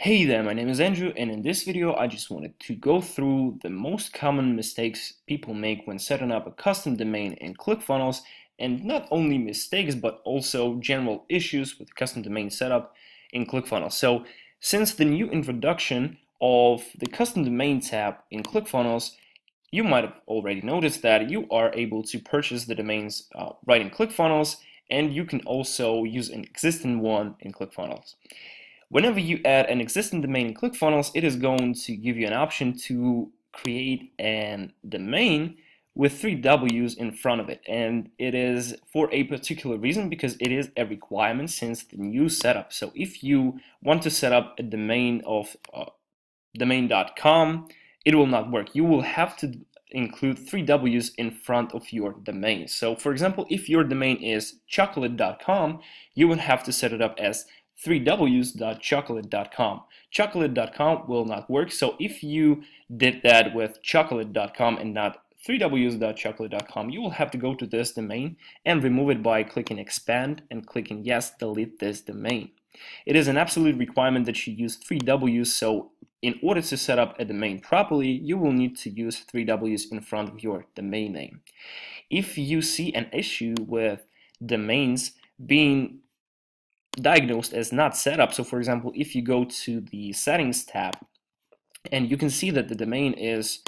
Hey there, my name is Andrew, and in this video I just wanted to go through the most common mistakes people make when setting up a custom domain in ClickFunnels, and not only mistakes but also general issues with custom domain setup in ClickFunnels. So since the new introduction of the custom domain tab in ClickFunnels, you might have already noticed that you are able to purchase the domains right in ClickFunnels, and you can also use an existing one in ClickFunnels. Whenever you add an existing domain in ClickFunnels, it is going to give you an option to create a domain with 3 W's in front of it, and it is for a particular reason because it is a requirement since the new setup. So if you want to set up a domain of domain.com, it will not work. You will have to include 3 W's in front of your domain. So for example, if your domain is chocolate.com, you would have to set it up as 3ws.chocolate.com. Chocolate.com will not work. So if you did that with chocolate.com and not 3ws.chocolate.com, you will have to go to this domain and remove it by clicking expand and clicking yes, delete this domain. It is an absolute requirement that you use 3 W's, so in order to set up a domain properly, you will need to use 3 W's in front of your domain name. If you see an issue with domains being diagnosed as not set up, so for example, if you go to the settings tab and you can see that the domain is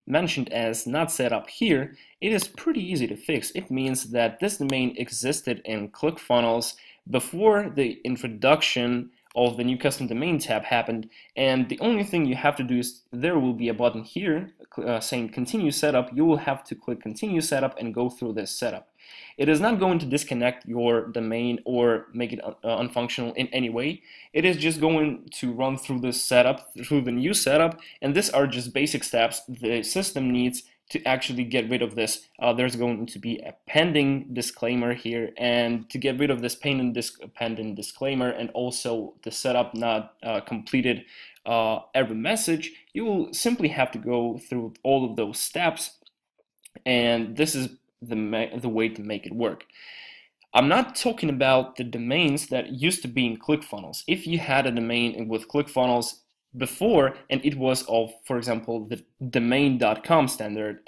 mentioned as not set up here, it is pretty easy to fix. It means that this domain existed in ClickFunnels before the introduction of the new custom domain tab happened, and the only thing you have to do is there will be a button here saying continue setup. You will have to click continue setup and go through this setup. It is not going to disconnect your domain or make it unfunctional in any way. It is just going to run through this setup, through the new setup, and these are just basic steps the system needs to actually get rid of this. There's going to be a pending disclaimer here, and to get rid of this pending disclaimer and also the setup not completed error message, you will simply have to go through all of those steps, and this is the way to make it work. I'm not talking about the domains that used to be in ClickFunnels. If you had a domain with ClickFunnels before and it was of, for example, the domain.com standard,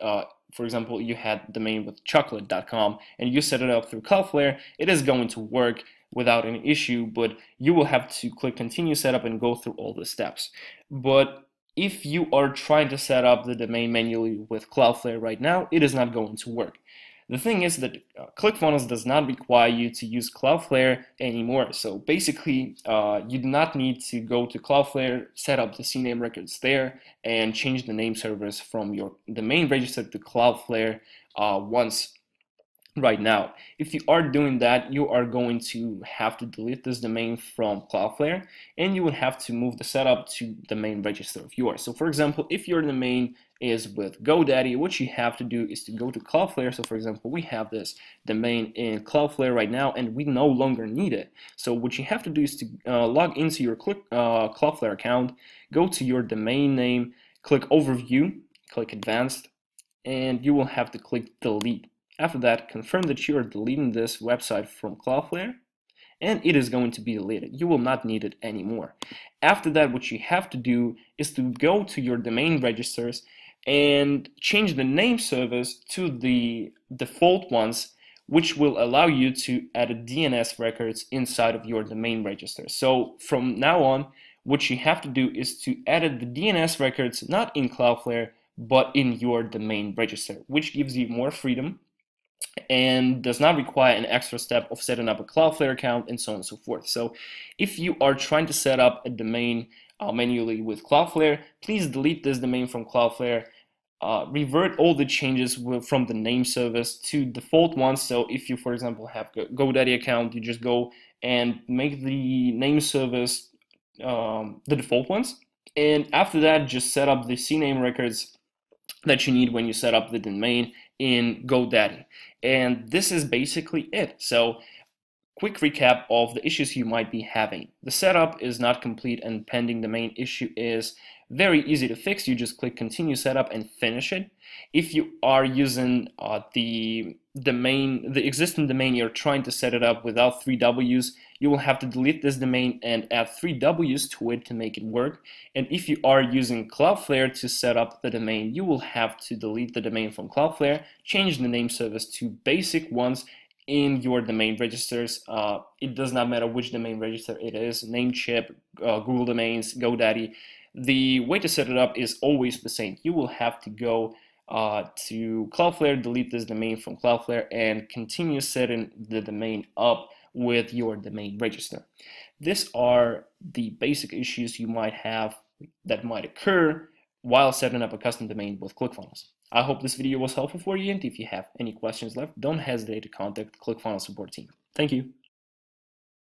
for example, you had domain with chocolate.com and you set it up through Cloudflare, it is going to work without any issue, but you will have to click continue setup and go through all the steps. But if you are trying to set up the domain manually with Cloudflare right now, it is not going to work. The thing is that ClickFunnels does not require you to use Cloudflare anymore. So basically, you do not need to go to Cloudflare, set up the CNAME records there, and change the name servers from your domain register to Cloudflare once. Right now, if you are doing that, you are going to have to delete this domain from Cloudflare, and you will have to move the setup to the main register of yours. So for example, if your domain is with GoDaddy, what you have to do is to go to Cloudflare. So for example, we have this domain in Cloudflare right now and we no longer need it. So what you have to do is to log into your Cloudflare account, go to your domain name, click overview, click advanced, and you will have to click delete. After that, confirm that you are deleting this website from Cloudflare, and it is going to be deleted. You will not need it anymore. After that, what you have to do is to go to your domain registers and change the name servers to the default ones, which will allow you to add DNS records inside of your domain register. So from now on, what you have to do is to edit the DNS records not in Cloudflare, but in your domain register, which gives you more freedom and does not require an extra step of setting up a Cloudflare account and so on and so forth. So if you are trying to set up a domain manually with Cloudflare, please delete this domain from Cloudflare, revert all the changes from the name service to default ones. So if you, for example, have a GoDaddy account, you just go and make the name service the default ones. And after that, just set up the CNAME records that you need when you set up the domain in GoDaddy. And this is basically it. So quick recap of the issues you might be having. The setup is not complete and pending domain issue is very easy to fix. You just click continue setup and finish it. If you are using the the existing domain, you're trying to set it up without 3Ws, you will have to delete this domain and add 3Ws to it to make it work. And if you are using Cloudflare to set up the domain, you will have to delete the domain from Cloudflare, change the name service to basic ones in your domain registers. It does not matter which domain register it is, Namecheap, Google Domains, GoDaddy. The way to set it up is always the same. You will have to go to Cloudflare, delete this domain from Cloudflare, and continue setting the domain up with your domain register. These are the basic issues you might have that might occur while setting up a custom domain with ClickFunnels. I hope this video was helpful for you, and if you have any questions left, don't hesitate to contact the ClickFunnels support team. Thank you.